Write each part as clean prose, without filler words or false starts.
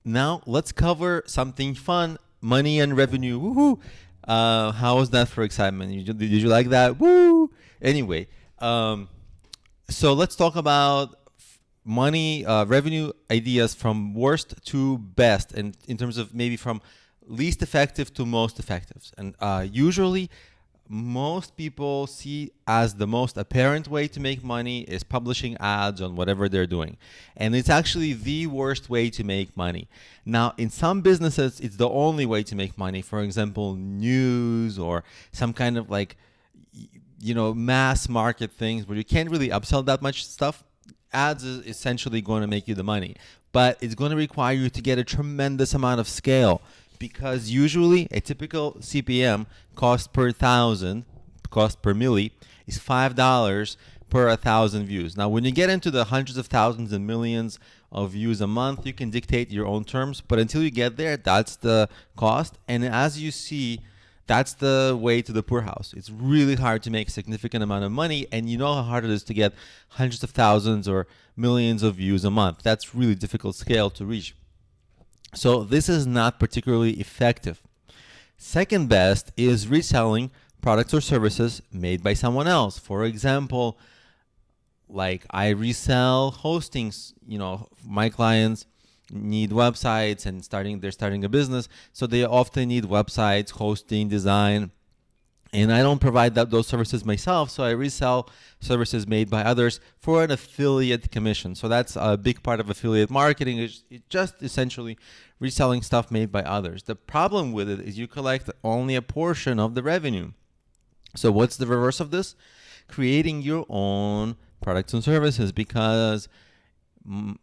Now let's cover something fun, money and revenue. Woohoo! How was that for excitement? Did you like that? Woo! Anyway, um, so let's talk about money, revenue ideas from worst to best, and in terms of maybe from least effective to most effective. And usually, most people see as the most apparent way to make money is publishing ads on whatever they're doing. And it's actually the worst way to make money. Now, in some businesses, it's the only way to make money. For example, news or some kind of like, mass market things where you can't really upsell that much stuff. Ads is essentially going to make you the money, but it's going to require you to get a tremendous amount of scale, because usually a typical CPM cost per milli is $5 per 1,000 views. Now, when you get into the hundreds of thousands and millions of views a month, you can dictate your own terms, but until you get there, that's the cost. And as you see, that's the way to the poorhouse. It's really hard to make a significant amount of money, and you know how hard it is to get hundreds of thousands or millions of views a month. That's really difficult scale to reach. So this is not particularly effective. Second best is reselling products or services made by someone else. For example, like I resell hostings. My clients need websites and they're starting a business, so they often need websites, hosting, design, and I don't provide those services myself, so I resell services made by others for an affiliate commission. So that's a big part of affiliate marketing, is just essentially reselling stuff made by others. The problem with it is you collect only a portion of the revenue. So what's the reverse of this? Creating your own products and services, because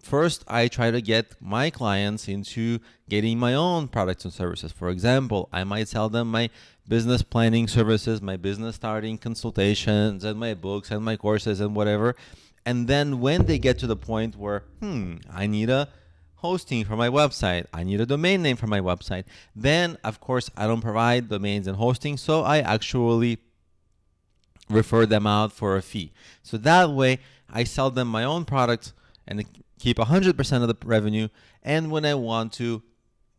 first, I try to get my clients into getting my own products and services. For example, I might sell them my business planning services, my business starting consultations, and my books and my courses and whatever. And then when they get to the point where, I need a hosting for my website, I need a domain name for my website, then, of course, I don't provide domains and hosting, so I actually refer them out for a fee. So that way, I sell them my own products and keep 100% of the revenue. And when I want to,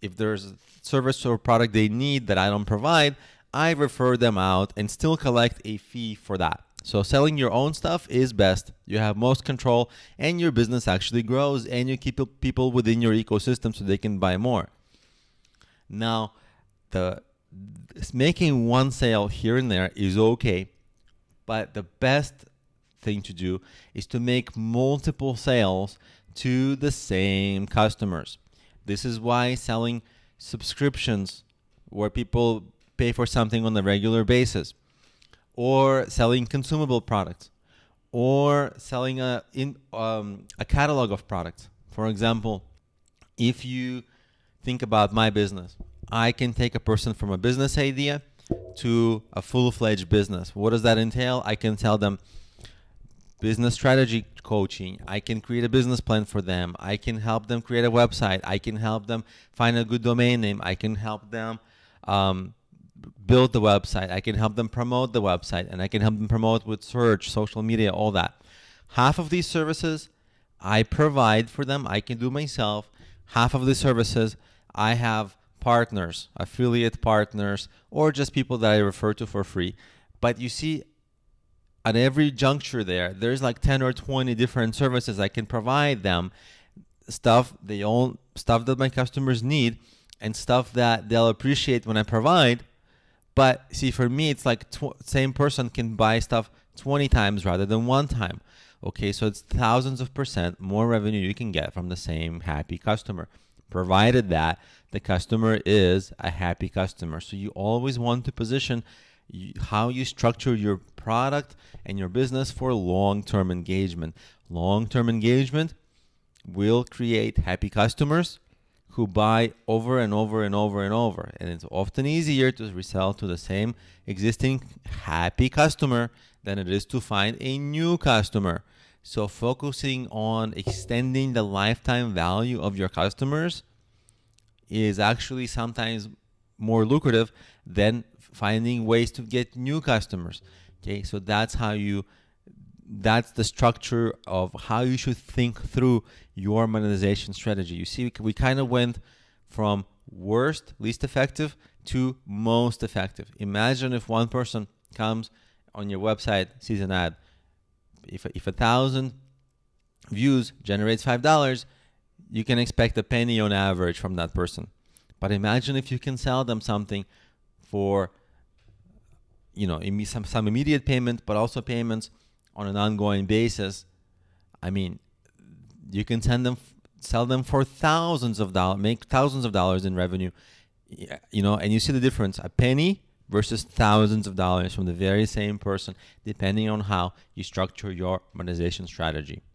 if there's a service or product they need that I don't provide, I refer them out and still collect a fee for that. So selling your own stuff is best. You have most control, and your business actually grows, and you keep people within your ecosystem so they can buy more. Now, making one sale here and there is okay, but the best thing to do is to make multiple sales to the same customers. This is why selling subscriptions where people pay for something on a regular basis, or selling consumable products, or selling a catalog of products. For example, if you think about my business, I can take a person from a business idea to a full-fledged business. What does that entail? I can tell them business strategy coaching. I can create a business plan for them. I can help them create a website. I can help them find a good domain name. I can help them build the website. I can help them promote the website, and I can help them promote with search, social media, all that. Half of these services I provide for them. I can do myself. Half of the services I have partners, affiliate partners, or just people that I refer to for free. But you see, at every juncture there's like 10 or 20 different services I can provide them, stuff that my customers need, and stuff that they'll appreciate when I provide. But see, for me, it's like same person can buy stuff 20 times rather than one time. Okay, so it's thousands of percent more revenue you can get from the same happy customer, provided that the customer is a happy customer. So you always want to position how you structure your product and your business for long-term engagement. Long-term engagement will create happy customers who buy over and over and over and over. And it's often easier to resell to the same existing happy customer than it is to find a new customer. So focusing on extending the lifetime value of your customers is actually sometimes more lucrative than finding ways to get new customers. Okay, so that's how you that's the structure of how you should think through your monetization strategy. You see, we kind of went from worst, least effective to most effective. Imagine if one person comes on your website, sees an ad. If 1,000 views generates $5, you can expect a penny on average from that person. But imagine if you can sell them something for, some immediate payment, but also payments on an ongoing basis. I mean, you can sell them for thousands of dollars, make thousands of dollars in revenue, and you see the difference, a penny versus thousands of dollars from the very same person, depending on how you structure your monetization strategy.